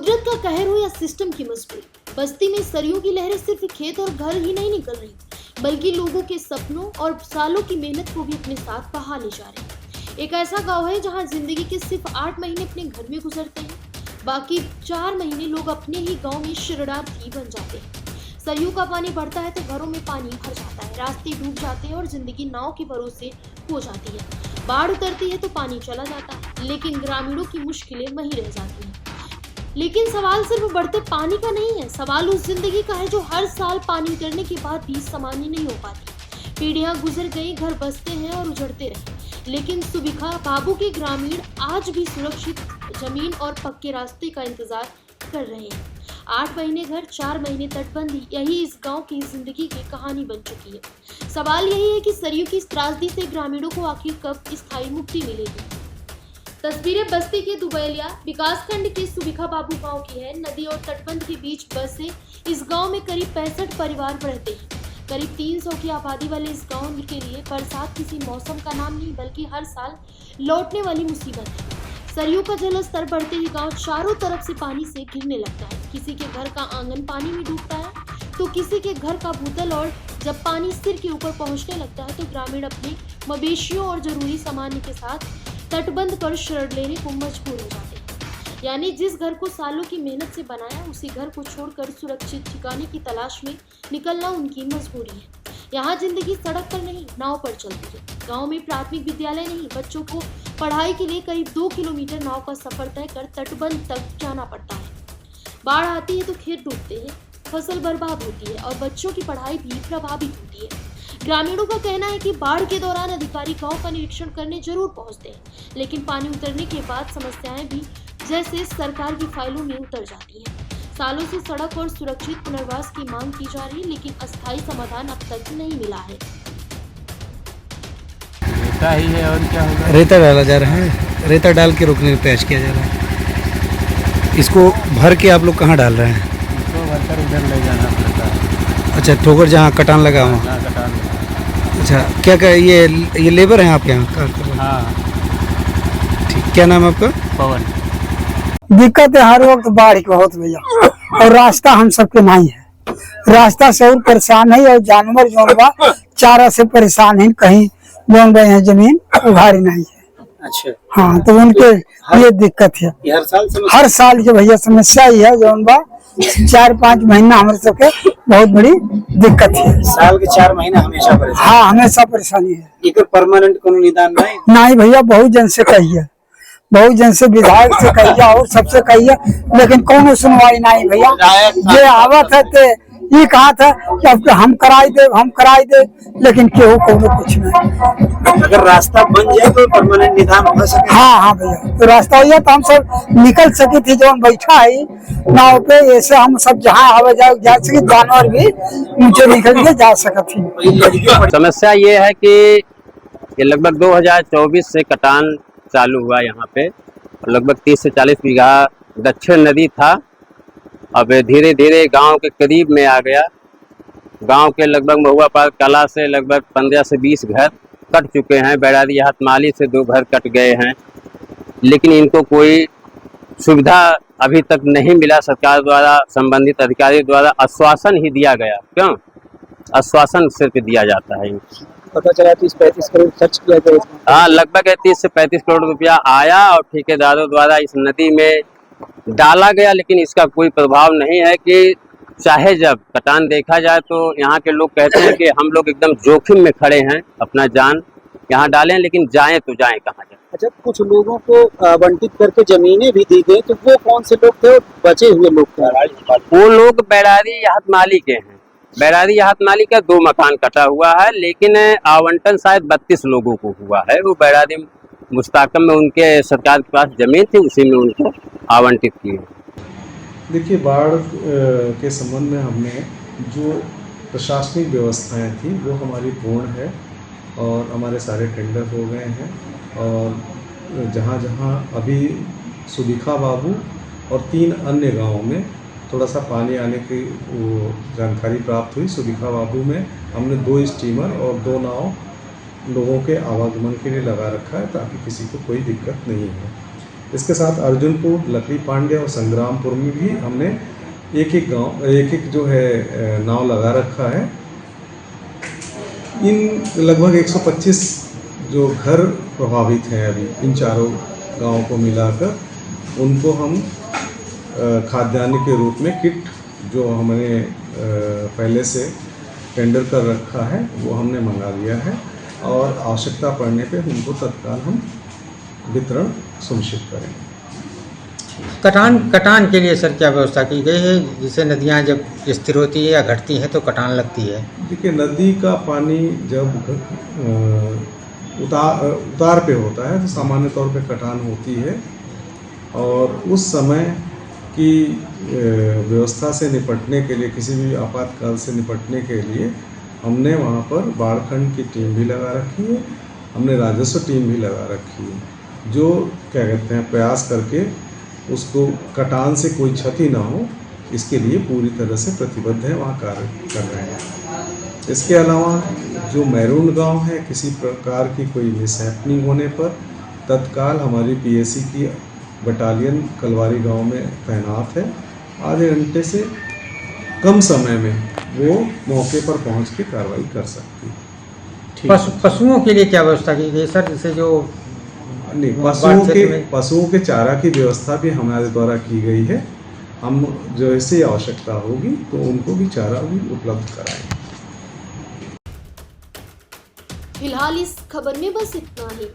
कुदरत का कहर हो या सिस्टम की मजबूरी, बस्ती में सरयू की लहरें सिर्फ खेत और घर ही नहीं निकल रही, बल्कि लोगों के सपनों और सालों की मेहनत को भी अपने साथ बहा ले जा रहे हैं। एक ऐसा गांव है जहां जिंदगी के सिर्फ 8 महीने अपने घर में गुजरते हैं, बाकी 4 महीने लोग अपने ही गांव में शरणार्थी बन जाते हैं। सरयू का पानी बढ़ता है तो घरों में पानी भर जाता है, रास्ते डूब जाते हैं और जिंदगी नाव के भरोसे हो जाती है। बाढ़ उतरती है तो पानी चला जाता है, लेकिन ग्रामीणों की मुश्किलें वहीं रह जाती हैं। लेकिन सवाल सिर्फ बढ़ते पानी का नहीं है, सवाल उस जिंदगी का है जो हर साल पानी उतरने के बाद भी सामान्य नहीं हो पाती। पीढ़ियां गुजर गई, घर बसते हैं और उजड़ते रहे, लेकिन सुबिखा बाबू के ग्रामीण आज भी सुरक्षित जमीन और पक्के रास्ते का इंतजार कर रहे हैं। 8 महीने घर, 4 महीने तटबंदी, यही इस गांव की जिंदगी की कहानी बन चुकी है। सवाल यही है कि सरयू की इस त्रासदी से ग्रामीणों को आखिर कब स्थायी मुक्ति मिलेगी। तस्वीरें बस्ती के दुबैलिया विकासखंड के सुबिखा बाबू गांव की है। नदी और तटबंध के बीच बसे इस गांव में करीब 65 परिवार रहते हैं। करीब 300 की आबादी वाले इस गांव के लिए बरसात किसी मौसम का नाम नहीं, बल्कि हर साल लौटने वाली मुसीबत है। सरयू का जल स्तर बढ़ते ही गांव चारों तरफ से पानी से घिरने लगता है। किसी के घर का आंगन पानी में डूबता है तो किसी के घर का भूतल, और जब पानी सिर के ऊपर पहुंचने लगता है तो ग्रामीण अपने मवेशियों और जरूरी सामान के साथ तटबंध पर शरण लेने को मजबूर हो जाते हैं। यानी जिस घर को सालों की मेहनत से बनाया, उसी घर को छोड़कर सुरक्षित ठिकाने की तलाश में निकलना उनकी मजबूरी है। यहाँ जिंदगी सड़क पर नहीं, नाव पर चलती है। गांव में प्राथमिक विद्यालय नहीं, बच्चों को पढ़ाई के लिए करीब 2 किलोमीटर नाव का सफर तय कर तटबंध तक जाना पड़ता है। बाढ़ आती है तो खेत डूबते हैं, फसल बर्बाद होती है और बच्चों की पढ़ाई भी प्रभावित होती है। ग्रामीणों का कहना है कि बाढ़ के दौरान अधिकारी गांव का निरीक्षण करने जरूर पहुंचते हैं, लेकिन पानी उतरने के बाद समस्याएं भी जैसे सरकार की फाइलों में उतर जाती हैं। सालों से सड़क और सुरक्षित पुनर्वास की मांग की जा रही है, लेकिन अस्थायी समाधान अब तक नहीं मिला है। रेता ही है और क्या होगा? रेता डाला जा रहा है, रेता डाल के रोकने का प्रयास किया जा रहा है। इसको भर के आप लोग कहाँ डाल रहे हैं? इसको भरकर उधर ले जाना पड़ता है। अच्छा, ठोकर जहाँ कटान लगा वहाँ? हाँ, कटान लगा। अच्छा, क्या ये लेबर हैं आप यहाँ? हाँ, ठीक। क्या नाम है आपका? पवन। दिक्कत है हर वक्त बाढ़ की बहुत भैया, और रास्ता हम सबके नहीं है। रास्ता से और परेशान है, और जानवर जो बा चारा से परेशान है। कहीं बोल रहे हैं जमीन उघाड़ी नहीं है। अच्छा, हाँ, तो उनके ये दिक्कत है। हर साल के भैया समस्या ही है जो बा 4-5 महीना हमारे सबके बहुत बड़ी दिक्कत है। साल के 4 महीने हमेशा परेशान? हाँ, हमेशा परेशानी है। एक परमानेंट कोनो निदान नहीं भैया, बहुत जन से कहिए, बहुत जन से विधायक से कहिए और सबसे कहिए, लेकिन कोनो सुनवाई नहीं भैया। ये आवत है ते ये कहा था कि अब हम कराई दे, लेकिन केहू कोनो कुछ नहीं। अगर रास्ता बन जाए तो परमानेंट निदान हो सके? हाँ भैया, तो रास्ता हो तो हम सब निकल सकी थी। जो बैठा है नाव पे, ऐसे हम सब जहाँ हवा जा सके, जानवर भी नीचे निकल के जा सकती। समस्या ये है कि ये लगभग 2024 से कटान चालू हुआ यहाँ पे। लगभग 30 से 40 बीघा दक्षिण नदी था, अब धीरे धीरे गांव के करीब में आ गया। गांव के लगभग महुआ पार कला से लगभग 15 से 20 घर कट चुके हैं। बैरादी हतमाली से 2 घर कट गए हैं, लेकिन इनको कोई सुविधा अभी तक नहीं मिला। सरकार द्वारा, संबंधित अधिकारी द्वारा आश्वासन ही दिया गया। क्यों आश्वासन सिर्फ दिया जाता है? पता चला 30-35 करोड़ खर्च किया गया। हाँ, लगभग 30 से 35 करोड़ रुपया आया और ठेकेदारों द्वारा इस नदी में डाला गया, लेकिन इसका कोई प्रभाव नहीं है। कि चाहे जब कटान देखा जाए तो यहाँ के लोग कहते हैं कि हम लोग एकदम जोखिम में खड़े हैं, अपना जान यहाँ डालें, लेकिन जाएं तो जाएं कहाँ जाएं। अच्छा, कुछ लोगों को आवंटित करके जमीनें भी दी गई, तो वो कौन से लोग थे? बचे हुए लोग थे? वो लोग बैरादी हतमाली के हैं। बैरादी हतमाली का 2 मकान कटा हुआ है, लेकिन आवंटन शायद 32 लोगों को हुआ है। वो बैरादी मुस्ताकम में उनके सरकार के पास जमीन थी, उसी में उनको आवंटित की। देखिए, बाढ़ के संबंध में हमने जो प्रशासनिक व्यवस्थाएं थी वो हमारी पूर्ण है, और हमारे सारे टेंडर हो गए हैं। और जहाँ जहाँ अभी सुबिखा बाबू और 3 अन्य गांवों में थोड़ा सा पानी आने की वो जानकारी प्राप्त हुई। सुबिखा बाबू में हमने 2 स्टीमर और 2 नाव लोगों के आवागमन के लिए लगा रखा है, ताकि किसी को कोई दिक्कत नहीं हो। इसके साथ अर्जुनपुर, लकड़ी पांड्या और संग्रामपुर में भी हमने एक एक जो है नाव लगा रखा है। इन लगभग 125 जो घर प्रभावित हैं अभी इन चारों गांवों को मिलाकर, उनको हम खाद्यान्न के रूप में किट जो हमने पहले से टेंडर कर रखा है वो हमने मंगा लिया है और आवश्यकता पड़ने पे उनको तत्काल हम वितरण सुनिश्चित करेंगे। कटान के लिए सर क्या व्यवस्था की गई है? जिससे नदियाँ जब स्थिर होती है या घटती हैं तो कटान लगती है। देखिए, नदी का पानी जब उतार पे होता है तो सामान्य तौर पे कटान होती है और उस समय की व्यवस्था से निपटने के लिए, किसी भी आपातकाल से निपटने के लिए हमने वहाँ पर बाढ़ खंड की टीम भी लगा रखी है, हमने राजस्व टीम भी लगा रखी है, जो क्या कहते हैं प्रयास करके उसको कटान से कोई क्षति ना हो इसके लिए पूरी तरह से प्रतिबद्ध है, वहाँ कार्य कर रहे हैं। इसके अलावा जो मैरून गांव है, किसी प्रकार की कोई मिसहैपनिंग होने पर तत्काल हमारी पीएसी की बटालियन कलवारी गांव में तैनात है। आधे घंटे से कम समय में वो मौके पर पहुंच के कार्रवाई कर सकती है। पशुओं के लिए क्या व्यवस्था की गई सर? जैसे जो नहीं, पशुओं के चारा की व्यवस्था भी हमारे द्वारा की गई है। हम जो ऐसी आवश्यकता होगी तो उनको भी चारा भी उपलब्ध कराएंगे। फिलहाल इस खबर में बस इतना ही।